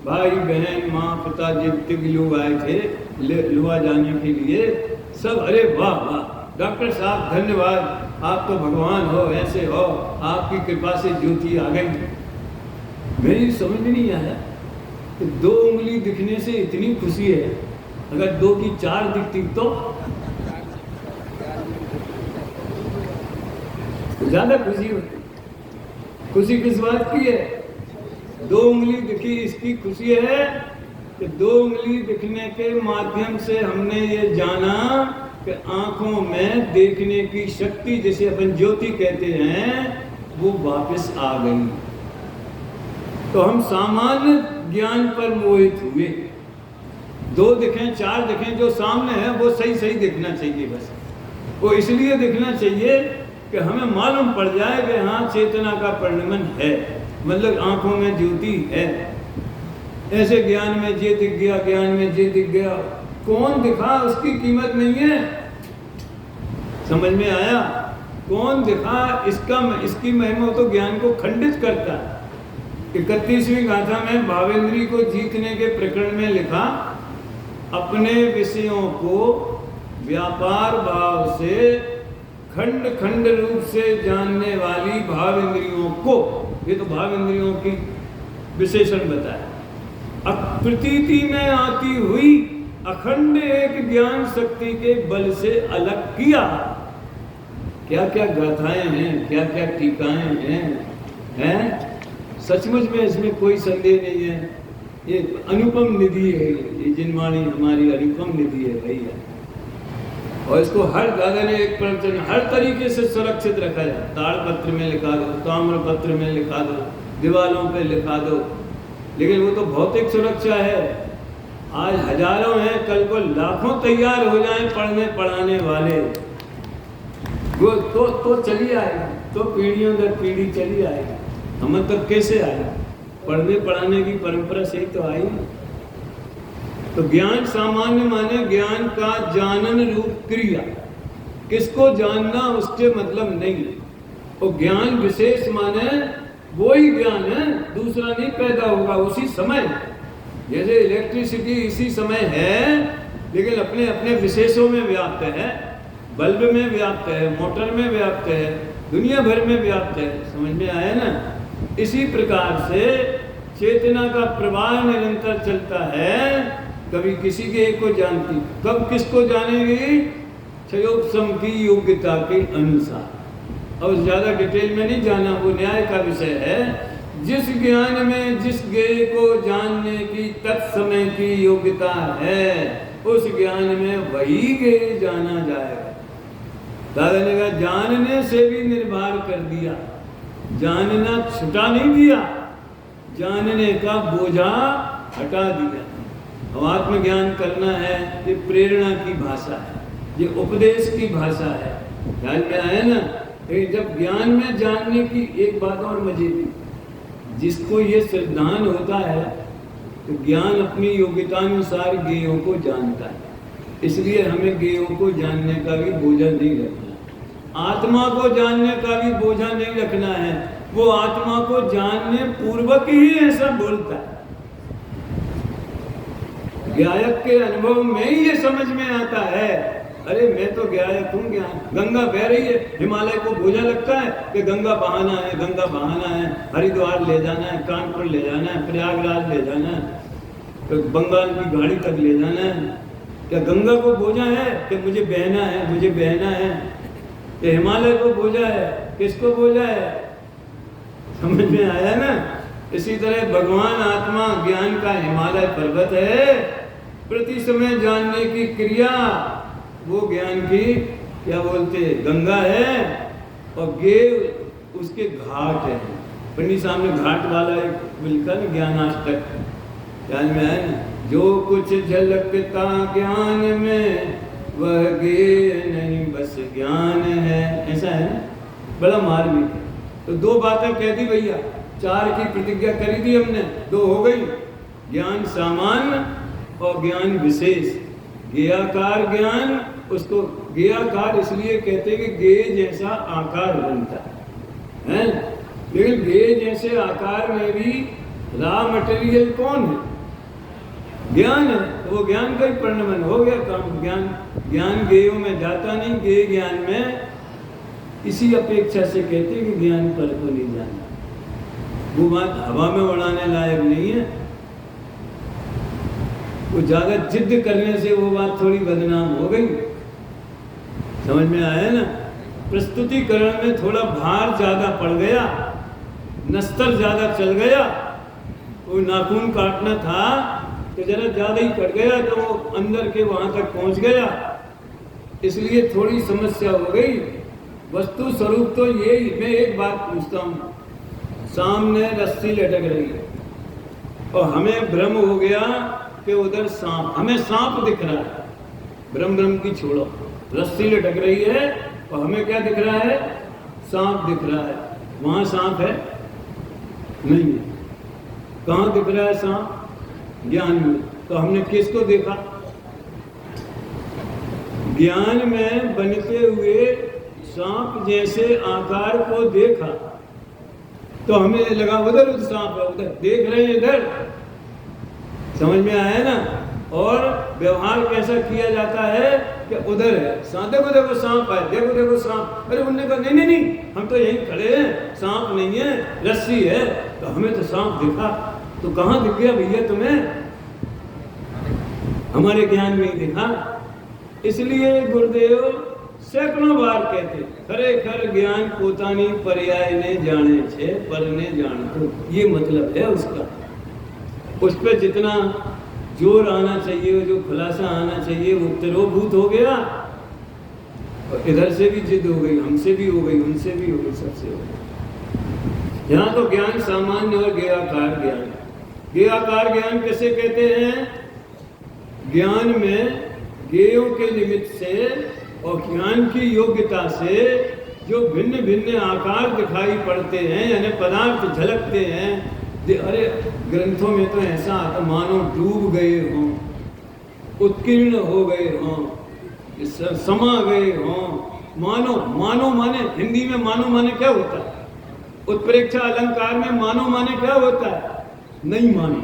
भाई बहन माँ पिता जितने लोग आए थे लुआ जाने के लिए, सब अरे वाह वाह डॉक्टर साहब धन्यवाद, आप तो भगवान हो, ऐसे हो, आपकी कृपा से ज्योति आ गई। मेरी समझ नहीं आया कि 2 उंगली दिखने से इतनी खुशी है, अगर 2 की 4 दिखती तो ज्यादा खुशी होती। खुशी किस बात की है? 2 उंगली दिखी, इसकी खुशी है कि 2 उंगली दिखने के माध्यम से हमने ये जाना कि आंखों में देखने की शक्ति, जिसे अपन ज्योति कहते हैं, वो वापस आ गई। तो हम सामान्य ज्ञान पर मोहित हुए। 2 दिखें 4 दिखें, जो सामने है वो सही सही दिखना चाहिए। बस वो इसलिए दिखना चाहिए कि हमें मालूम पड़ जाए कि हाँ चेतना का परिणमन है, मतलब आंखों में ज्योति है। ऐसे ज्ञान में ये दिख गया, ज्ञान में ये दिख गया, कौन दिखा उसकी कीमत नहीं है। समझ में आया? कौन दिखा इसकी महिमा तो ज्ञान को खंडित करता है। 31वीं गाथा में भावेंद्री को जीतने के प्रकरण में लिखा, अपने विषयों को व्यापार भाव से खंड खंड रूप से जानने वाली भावेंद्रियों को, ये तो भावेंद्रियों की विशेषण बताया, प्रतीति में आती हुई अखंड एक ज्ञान शक्ति के बल से अलग किया। क्या क्या गाथाएं हैं, क्या क्या टीकाएं हैं? सचमुच में इसमें कोई संदेह नहीं है। ये अनुपम निधि है, ये जिनवाणी हमारी अनुपम निधि है भैया। और इसको हर दादा ने एक प्रवचन हर तरीके से सुरक्षित रखा है। ताड़पत्र में लिखा दो, ताम्र पत्र में लिखा दो, दीवारों पे लिखा दो, लेकिन वो तो भौतिक सुरक्षा है। आज हजारों हैं, कल को लाखों तैयार हो जाएं पढ़ने पढ़ाने वाले, वो तो चली आएगी, तो पीढ़ियों दर पीढ़ी चली आएगी। हम तक कैसे आए? पढ़ने पढ़ाने की परंपरा से ही तो आई। तो ज्ञान सामान्य माने ज्ञान का जानन रूप क्रिया, किसको जानना उसके मतलब नहीं। और ज्ञान विशेष माने वही ज्ञान है, दूसरा नहीं पैदा होगा उसी समय। जैसे इलेक्ट्रिसिटी इसी समय है, लेकिन अपने अपने विशेषों में व्याप्त है, बल्ब में व्याप्त है, मोटर में व्याप्त है, दुनिया भर में व्याप्त है। समझ में आया ना? इसी प्रकार से चेतना का प्रवाह निरंतर चलता है। कभी किसी के एक को जानती, कब किसको जानेगी? क्षयोपशम की योग्यता के अनुसार। और ज़्यादा डिटेल में नहीं जाना, वो न्याय का विषय है। जिस ज्ञान में जिस ज्ञेय को जानने की तत्समय की योग्यता है, उस ज्ञान में वही ज्ञेय जाना जाएगा। दादा ने कहा जानने से भी निर्भर कर दिया, जानना छुटा नहीं दिया, जानने का बोझा हटा दिया। अब आत्मज्ञान करना है, ये प्रेरणा की भाषा है, ये उपदेश की भाषा है। ध्यान में आया ना? जब ज्ञान में जानने की एक बात और मजे की, जिसको ये सिद्धांत होता है तो ज्ञान अपनी योग्यतानुसार ज्ञेयों को जानता है। इसलिए हमें ज्ञेयों को जानने का भी बोझा नहीं रखना, आत्मा को जानने का भी बोझा नहीं रखना है। वो आत्मा को जानने पूर्वक ही ऐसा बोलता है। ज्ञायक के अनुभव में ही ये समझ में आता है, अरे मैं तो ज्ञायक हूँ। ज्ञान गंगा बह रही है, हिमालय को बोझा लगता है कि गंगा बहाना है, गंगा बहाना है, हरिद्वार ले जाना है, कानपुर ले जाना है, प्रयागराज ले जाना है, तो बंगाल की गाड़ी तक ले जाना है। क्या गंगा को बोझा है कि मुझे बहना है, मुझे बहना है? कि हिमालय को बोझा है, किसको बोझा है? समझ में आया ना? इसी तरह भगवान आत्मा ज्ञान का हिमालय पर्वत है। प्रति समय जानने की क्रिया वो ज्ञान की क्या बोलते गंगा है, और गेव उसके घाट है। पंडित सामने घाट वाला एक लिखा ना ज्ञानाष्टक, ध्यान में है ना? जो कुछ झलकता ज्ञान में वह गेय नहीं बस ज्ञान है, ऐसा है ना? बड़ा मार्मिक है। तो दो बातें कह दी भैया, चार की प्रतिज्ञा करी थी हमने, दो हो गई, ज्ञान सामान्य और ज्ञान विशेष। गेयाकार ज्ञान, उसको गेयाकार इसलिए कहते हैं कि गेय जैसा आकार बनता है, लेकिन गेय जैसे आकार में भी रॉ मटेरियल कौन है? ज्ञान है। तो वो ज्ञान का ही परिणमन हो गया काम। ज्ञान गेयों में जाता नहीं, गेय ज्ञान में। इसी अपेक्षा से कहते हैं कि ज्ञान पर को नहीं जाना। वो बात हवा में उड़ाने लायक नहीं है। वो ज्यादा जिद करने से वो बात थोड़ी बदनाम हो गई। समझ में आया ना? प्रस्तुतिकरण में थोड़ा भार ज्यादा पड़ गया, नस्तर ज्यादा चल गया। वो नाखून काटना था तो जरा ज्यादा ही कट गया, तो वो अंदर के वहां तक पहुंच गया, इसलिए थोड़ी समस्या हो गई। वस्तु स्वरूप तो यही। मैं एक बात पूछता हूँ, सामने रस्सी लटक रही है और हमें भ्रम हो गया कि उधर सांप, हमें सांप दिख रहा है। भ्रम की छोड़ो, रस्सी लटक रही है और हमें क्या दिख रहा है? सांप दिख रहा है। वहां सांप है? नहीं है। कहाँ दिख रहा है सांप? ज्ञान में। तो हमने किसको देखा? ज्ञान में बनते हुए सांप जैसे आकार को देखा तो हमें लगा उधर सांप है, उधर देख रहे हैं इधर, समझ में आया ना। और व्यवहार कैसा किया जाता है कि उधर है सांप, देखो देखो सांप है, देखो देखो सांप। अरे उन्होंने कहा नहीं नहीं नहीं, हम तो यहीं खड़े हैं, सांप नहीं है, रस्सी है। तो हमें तो सांप दिखा। तो कहाँ दिख गया भैया तुम्हें? हमारे ज्ञान में ही दिखा। इसलिए गुरुदेव सैकड़ों बार कहते खरेखर ज्ञान पोतानी पर्याय ने जाने छे पर ने जानतो। ये मतलब है उसका। उस पर जितना जोर आना चाहिए, जो खुलासा आना चाहिए, वो तिरोभूत हो गया। और इधर से भी जिद हो गई, हमसे भी हो गई, उनसे भी हो गई, सबसे हो गई। यहाँ तो ज्ञान सामान्य और ज्ञेयाकार ज्ञान। ज्ञेयाकार ज्ञान कैसे कहते हैं? ज्ञान में ज्ञेयों के निमित्त से और ज्ञान की योग्यता से जो भिन्न भिन्न आकार दिखाई पड़ते हैं, यानी पदार्थ झलकते हैं। अरे ग्रंथों में तो ऐसा आता मानो डूब गए हों, उत्कीर्ण हो गए हों, समा गए हों। मानो, मानो माने हिंदी में मानो माने क्या होता है? उत्प्रेक्षा अलंकार में मानो माने क्या होता है? नहीं मानो।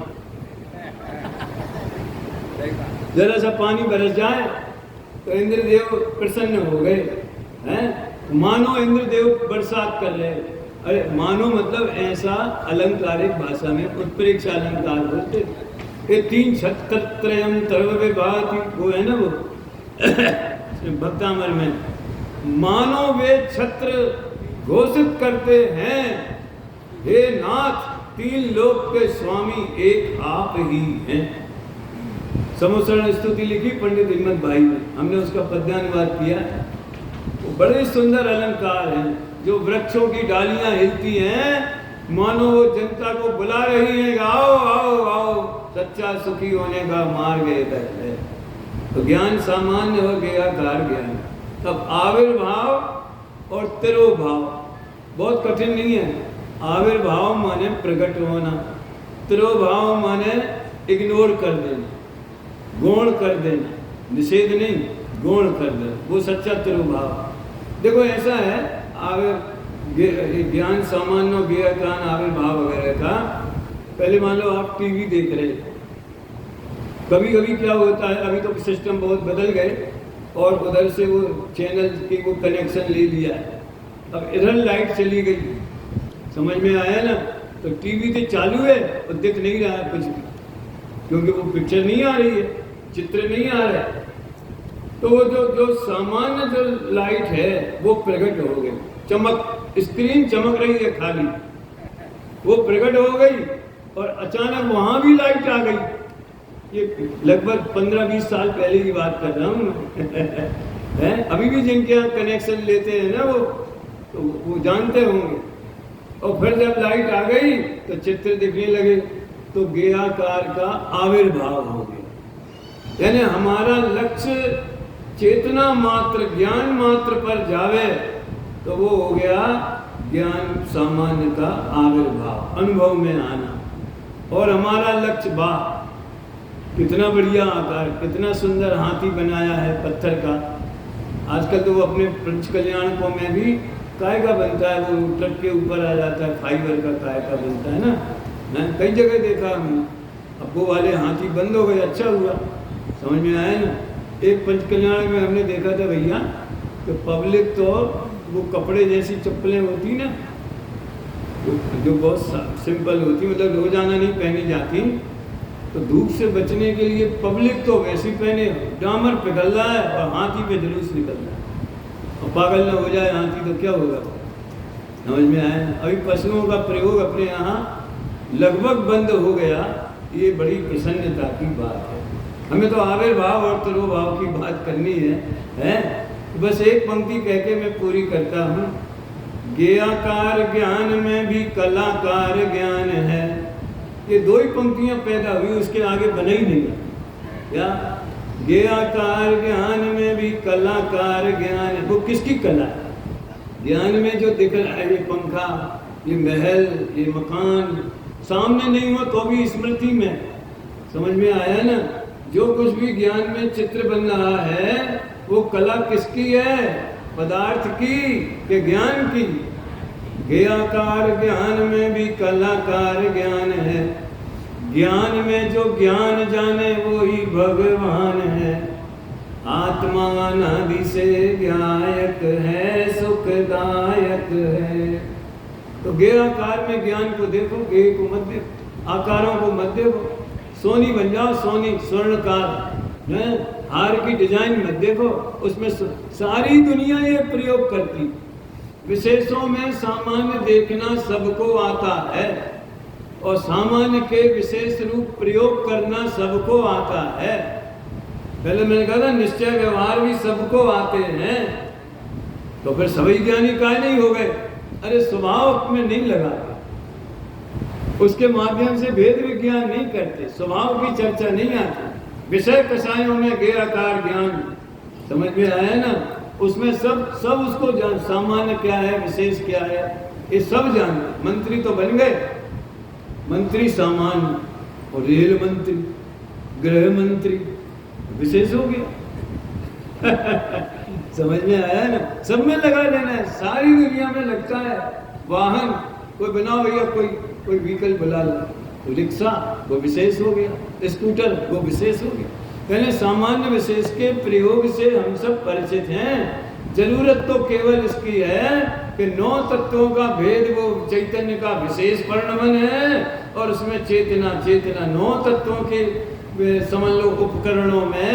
जरा सा पानी बरस जाए तो इंद्रदेव प्रसन्न हो गए हैं, मानो इंद्रदेव बरसात कर रहे। अरे मानो मतलब ऐसा अलंकारिक भाषा में उत्प्रेक्षा अलंकार बोलते। ये 3 छत्र त्रयम तर्ववे भाति, वो है ना वो भक्तामर में। मानो वे छत्र घोषित करते हैं, हे नाथ 3 लोक के स्वामी एक आप ही हैं। समुसरण स्तुति लिखी पंडित हिम्मत भाई ने, हमने उसका पद्यानुवाद किया। वो बड़े सुंदर अलंकार हैं। जो वृक्षों की डालियां हिलती हैं, मानो वो जनता को बुला रही हैं, आओ आओ आओ, सच्चा सुखी होने का मार्ग है। तो ज्ञान सामान्य और ज्ञेयाकार ज्ञान। तब आविर्भाव और तिरोभाव बहुत कठिन नहीं है। आविर्भाव माने प्रकट होना, तिरोभाव माने इग्नोर कर देना, गौण कर देना, निषेध नहीं, गौण कर देना, वो सच्चा तिरोभाव। देखो ऐसा है, ज्ञान सामान्य ज्ञेयज्ञान आविर्भाव वगैरह का। पहले मान लो आप टीवी देख रहे, कभी कभी क्या होता है, अभी तो सिस्टम बहुत बदल गए और उधर से वो चैनल की वो कनेक्शन ले लिया है। अब इधर लाइट चली गई, समझ में आया ना। तो टीवी तो चालू है और दिख नहीं रहा है कुछ भी, क्योंकि वो पिक्चर नहीं आ रही है, चित्र नहीं आ रहा है। तो वो जो सामान्य जो लाइट है वो प्रकट हो गई, चमक, स्क्रीन चमक रही है खाली, वो प्रकट हो गई और अचानक वहां भी लाइट आ गई। ये लगभग 15-20 साल पहले की बात कर रहा हूँ मैं। अभी भी जिनके यहाँ कनेक्शन लेते हैं ना वो, तो वो जानते होंगे। और फिर जब लाइट आ गई तो चित्र दिखने लगे, तो ज्ञेयाकार का आविर्भाव हो गया। यानी हमारा लक्ष्य चेतना मात्र, ज्ञान मात्र पर जावे तो वो हो गया ज्ञान सामान्य का आविर्भाव, अनुभव में आना। और हमारा लक्ष्य बाह, कितना बढ़िया आकार, कितना सुंदर हाथी बनाया है पत्थर का। आजकल तो वो अपने पंच कल्याणकों में भी काय का बनता है, वो ट्रक के ऊपर आ जाता है, फाइबर का काय का बनता है ना, कई जगह देखा हमने। अब वो वाले हाथी बंद हो गए, अच्छा हुआ, समझ में आया ना। एक पंच कल्याण में हमने देखा था भैया, तो पब्लिक तो वो कपड़े जैसी चप्पलें होती ना, जो बहुत सिंपल होती, मतलब रोजाना नहीं पहनी जाती, तो धूप से बचने के लिए पब्लिक तो वैसी पहने, डामर पिघल रहा है और हाथी पे जुलूस निकल रहा है। और पागल न हो जाए हाथी तो क्या होगा, समझ में आया। अभी पशुओं का प्रयोग अपने यहाँ लगभग बंद हो गया, ये बड़ी प्रसन्नता की बात है। हमें तो आविर्भाव और तिरोभाव की बात करनी है? बस एक पंक्ति कह के मैं पूरी करता हूँ। ज्ञेयाकार ज्ञान में भी कलाकार ज्ञान है। ये 2 ही पंक्तियां पैदा हुई, उसके आगे बना ही नहीं क्या? ज्ञेयाकार ज्ञान में भी कलाकार ज्ञान है। वो किसकी कला है? ज्ञान में जो दिख रहा है, ये पंखा, ये महल, ये मकान सामने नहीं हो तो भी स्मृति में, समझ में आया ना। जो कुछ भी ज्ञान में चित्र बन रहा है वो कला किसकी है? पदार्थ की कि ज्ञान की? ज्ञाकार ज्ञान में भी कलाकार ज्ञान है। ज्ञान में जो ज्ञान जाने वो ही भगवान है। आत्मा अनादि से ज्ञायक है, सुखदायक है। तो ज्ञाकार में ज्ञान को देखो, ज्ञ को मत देखो, आकारों को मत देखो। सोनी बन जाओ, सोनी स्वर्णकार है, हार की डिजाइन मत देखो, उसमें सारी दुनिया ये प्रयोग करती। विशेषों में सामान्य देखना सबको आता है और सामान्य के विशेष रूप प्रयोग करना सबको आता है। पहले मैंने कहा था निश्चय व्यवहार भी सबको आते हैं, तो फिर सभी ज्ञानी काहे नहीं हो गए? अरे स्वभाव में नहीं लगाते, उसके माध्यम से भेद विज्ञान नहीं करते, स्वभाव की चर्चा नहीं आती। विषय कषायों में ज्ञाकार ज्ञान समझ में आया ना? उसमें सब उसको जान, सामान्य क्या है, विशेष क्या है, ये सब जानते। मंत्री तो बन गए, मंत्री सामान्य, और रेल मंत्री, गृह मंत्री विशेष हो गया। समझ में आया ना? सब में लगा लेना है, सारी दुनिया में लगता है। वाहन कोई बनाओ भैया, कोई व्हीकल बुला लो, रिक्शा वो विशेष हो गया, स्कूटर वो विशेष हो गया। पहले सामान्य विशेष के प्रयोग से हम सब परिचित हैं। जरूरत तो केवल इसकी है कि 9 तत्वों का भेद वो चैतन्य का विशेष वर्णन है, और उसमें चेतना 9 तत्वों के समझ लो उपकरणों में,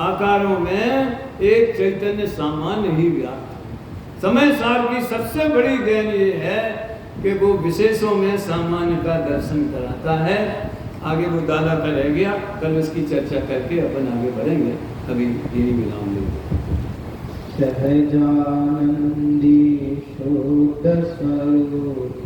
आकारों में एक चैतन्य सामान्य ही व्याप्त। समय सार की सबसे बड़ी देन ये है कि वो विशेषों में सामान्य का दर्शन कराता है। आगे वो दादा का रह गया, कल उसकी चर्चा करके अपन आगे बढ़ेंगे। अभी यही विराम लेते हैं। सहजानंदी शुद्ध स्वरूप